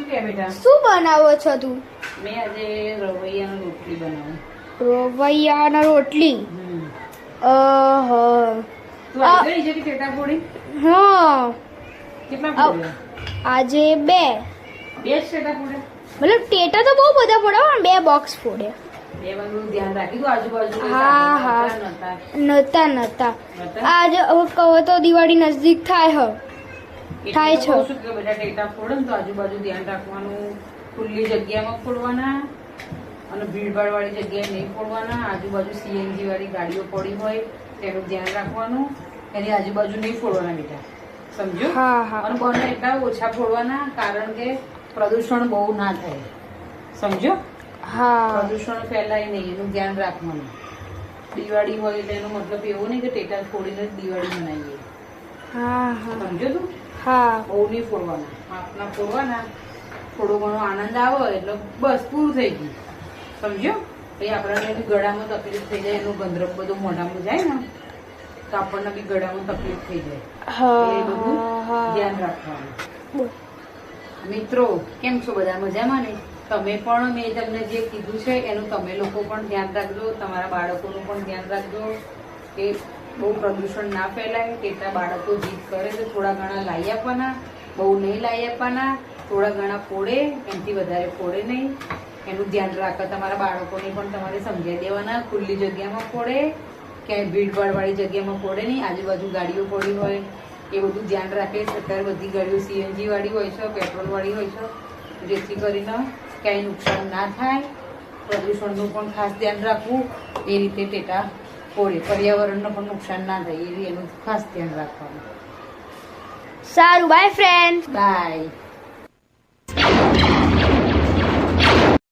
કે બેટા? શું બનાવો છો તું? મેં આજે રવૈયાની રોટલી બનાવી. રવૈયાના રોટલી. અહ તું આવી ગઈ છે કે ટેટા ફોડી? હા. કેટલા ફોડ્યા? આજે 2. 2 જ ટેટા ફોડ્યા? મતલબ ટેટા તો બહુ બધા ફોડ્યા પણ 2 બોક્સ ફોડ્યા. 2 વાળું ધ્યાન રાખી દો આજુબાજુ. હા. નતા. આજે હવે કહો તો દિવાળી નજદીક થાય થાય છે. શું કે બધા ટેટા ફોડે ને તો આજુબાજુ ધ્યાન રાખવાનું. ખુલ્લી જગ્યામાં ફોડવાના અને ભીડભાડ વાળી જગ્યાએ નહીં ફોડવાના. આજુબાજુ સીએનજી વાળી ગાડીઓ પડી હોય તેનું ધ્યાન રાખવાનું. એની આજુબાજુ નહીં ફોડવાના બેટા, સમજો? અને બને એટલા ઓછા ફોડવાના, કારણ કે પ્રદૂષણ બહુ ના થાય, સમજો? પ્રદૂષણ ફેલાય નહીં એનું ધ્યાન રાખવાનું. દિવાળી હોય એટલે એનો મતલબ એવો નહીં કે ટેટા ફોડીને જ દિવાળી મનાવીએ, સમજો તું? બહુ નહીં ફોડવાના, માપના ફોડવાના. થોડો ઘણો આનંદ આવે એટલે બસ પૂરું થઈ ગયું, સમજો? પછી આપણને બી ગળામાં તકલીફ થઈ જાય, એનું ગંધરપ બધું મોઢામાં જાય ને તો આપણને બી ગળામાં તકલીફ થઈ જાય. એ બધું ધ્યાન રાખવાનું. મિત્રો કેમ છો બધા? મજામાં ને? તમે પણ મેં તમને જે કીધું છે એનું તમે લોકો પણ ધ્યાન રાખજો, તમારા બાળકોનું પણ ધ્યાન રાખજો કે બહુ પ્રદૂષણ ના ફેલાય. કેટલા બાળકો જીદ કરે તો થોડા ઘણા લાવી આપવાના, બહુ નહીં લાવી આપવાના. થોડા ઘણા ફોડે, એનાથી વધારે ફોડે નહીં, એનું ધ્યાન રાખો. તમારા બાળકોને પણ તમારે સમજાવી દેવાના. ખુલ્લી જગ્યામાં ફોડે, ક્યાંય ભીડભાડ વાળી જગ્યામાં ફોડે નહીં. આજુબાજુ ગાડીઓ પડી હોય એ બધું ધ્યાન રાખે. અત્યારે બધી ગાડીઓ સીએનજી વાળી હોય છે, પેટ્રોલ વાળી હોય છે, જેથી કરીને ક્યાંય નુકસાન ના થાય. પ્રદૂષણનું પણ ખાસ ધ્યાન રાખવું. એ રીતે ટેટા ફોડે, પર્યાવરણને પણ નુકસાન ના થાય એનું ખાસ ધ્યાન રાખવાનું. સારું, બાય ફ્રેન્ડ. બાય.